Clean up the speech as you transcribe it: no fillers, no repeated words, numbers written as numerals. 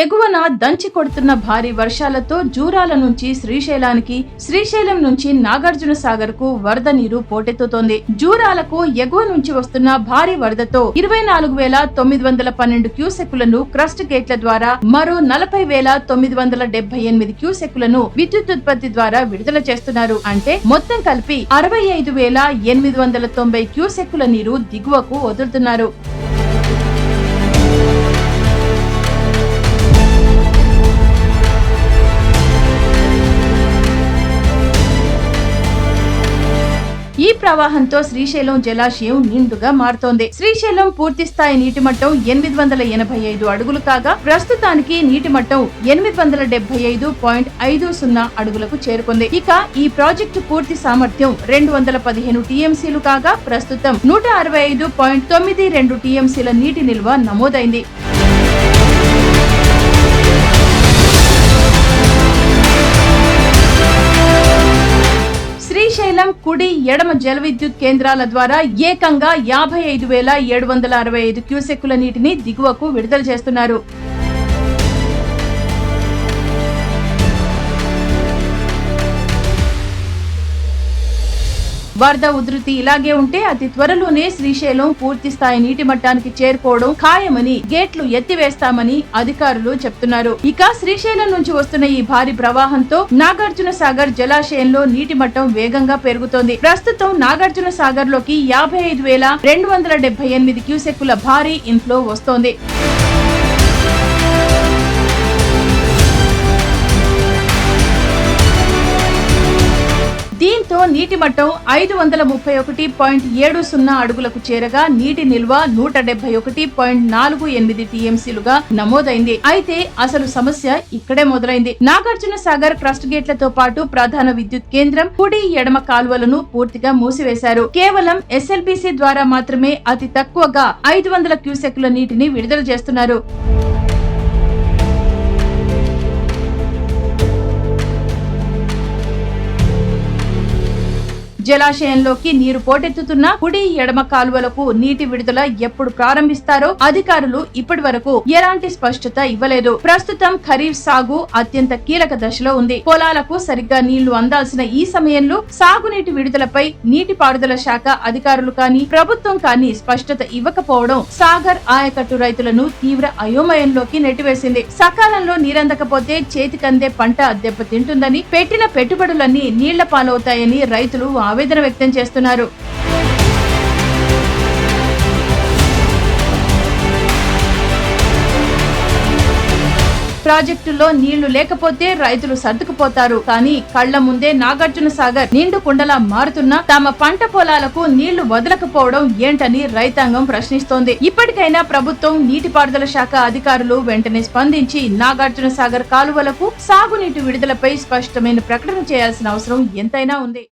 ఎగువన దంచి కొడుతున్న భారీ వర్షాలతో జూరాల నుంచి శ్రీశైలానికి, శ్రీశైలం నుంచి నాగార్జున సాగర్ కు వరద నీరు పోటెత్తుతోంది. జూరాలకు ఎగువ నుంచి వస్తున్న భారీ వరదతో 24,912 క్యూసెక్కులను క్రస్ట్ గేట్ల ద్వారా, మరో 40,978 క్యూసెక్కులను విద్యుత్ ఉత్పత్తి ద్వారా విడుదల చేస్తున్నారు. అంటే మొత్తం కలిపి 65,890 క్యూసెక్కుల నీరు దిగువకు వదులుతున్నారు. ఈ ప్రవాహంతో శ్రీశైలం జలాశయం నిండుగా మారుతోంది. శ్రీశైలం పూర్తి స్థాయి నీటి మట్టం 885 అడుగులు కాగా, ప్రస్తుతానికి నీటి మట్టం 875.50 అడుగులకు చేరుకుంది. ఇక ఈ ప్రాజెక్టు పూర్తి సామర్థ్యం 215 టీఎంసీలు కాగా, ప్రస్తుతం 165.92 టీఎంసీల నీటి నిల్వ నమోదైంది. శ్రీశైలం కుడి, ఎడమ జల విద్యుత్ కేంద్రాల ద్వారా ఏకంగా 55,765 క్యూసెక్కుల నీటిని దిగువకు విడుదల చేస్తున్నారు. వరద ఉధృతి ఇలాగే ఉంటే అతి త్వరలోనే శ్రీశైలం పూర్తి స్థాయి నీటి మట్టానికి చేరుకోవడం ఖాయమని, గేట్లు ఎత్తివేస్తామని అధికారులు చెప్తున్నారు. ఇక శ్రీశైలం నుంచి వస్తున్న ఈ భారీ ప్రవాహంతో నాగార్జున సాగర్ జలాశయంలో నీటి మట్టం వేగంగా పెరుగుతోంది. ప్రస్తుతం నాగార్జున సాగర్ లోకి 55,278 క్యూసెక్కుల భారీ ఇన్ఫ్లో వస్తోంది. దీంతో నీటి మట్టం 531.70 అడుగులకు చేరగా, నీటి నిల్వ 171.48 టీఎంసీలుగా నమోదైంది. అయితే అసలు సమస్య ఇక్కడే మొదలైంది. నాగార్జున సాగర్ క్రస్ట్ గేట్లతో పాటు ప్రధాన విద్యుత్ కేంద్రం, కుడి, ఎడమ కాలువలను పూర్తిగా మూసివేశారు. కేవలం ఎస్ఎల్బీసీ ద్వారా మాత్రమే అతి తక్కువగా 500 క్యూసెక్కుల నీటిని విడుదల చేస్తున్నారు. జలాశయంలోకి నీరు పోటెత్తుతున్న కుడి, ఎడమ కాలువలకు నీటి విడుదల ఎప్పుడు ప్రారంభిస్తారో అధికారులు ఇప్పటి వరకు ఎలాంటి స్పష్టత ఇవ్వలేదు. ప్రస్తుతం ఖరీఫ్ సాగు అత్యంత కీలక దశలో ఉంది. పొలాలకు సరిగ్గా నీళ్లు అందాల్సిన ఈ సమయంలో సాగునీటి విడుదలపై నీటిపారుదల శాఖ అధికారులు కానీ, ప్రభుత్వం కానీ స్పష్టత ఇవ్వకపోవడం సాగర్ ఆయకట్టు రైతులను తీవ్ర అయోమయంలోకి నెట్టివేసింది. సకాలంలో నీరందకపోతే చేతికందే పంట దెబ్బతింటుందని, పెట్టిన పెట్టుబడులన్నీ నీళ్ల పాలవుతాయని రైతులు ఆవేదన వ్యక్తం చేస్తున్నారు. ప్రాజెక్టుల్లో నీళ్లు లేకపోతే రైతులు సర్దుకుపోతారు. కానీ కళ్ల ముందే నాగార్జున సాగర్ నిండు కుండలా మారుతున్నా తమ పంట పొలాలకు నీళ్లు వదలకపోవడం ఏంటని రైతాంగం ప్రశ్నిస్తోంది. ఇప్పటికైనా ప్రభుత్వం, నీటిపారుదల శాఖ అధికారులు వెంటనే స్పందించి నాగార్జున సాగర్ కాలువలకు సాగునీటి విడుదలపై స్పష్టమైన ప్రకటన చేయాల్సిన అవసరం ఎంతైనా ఉంది.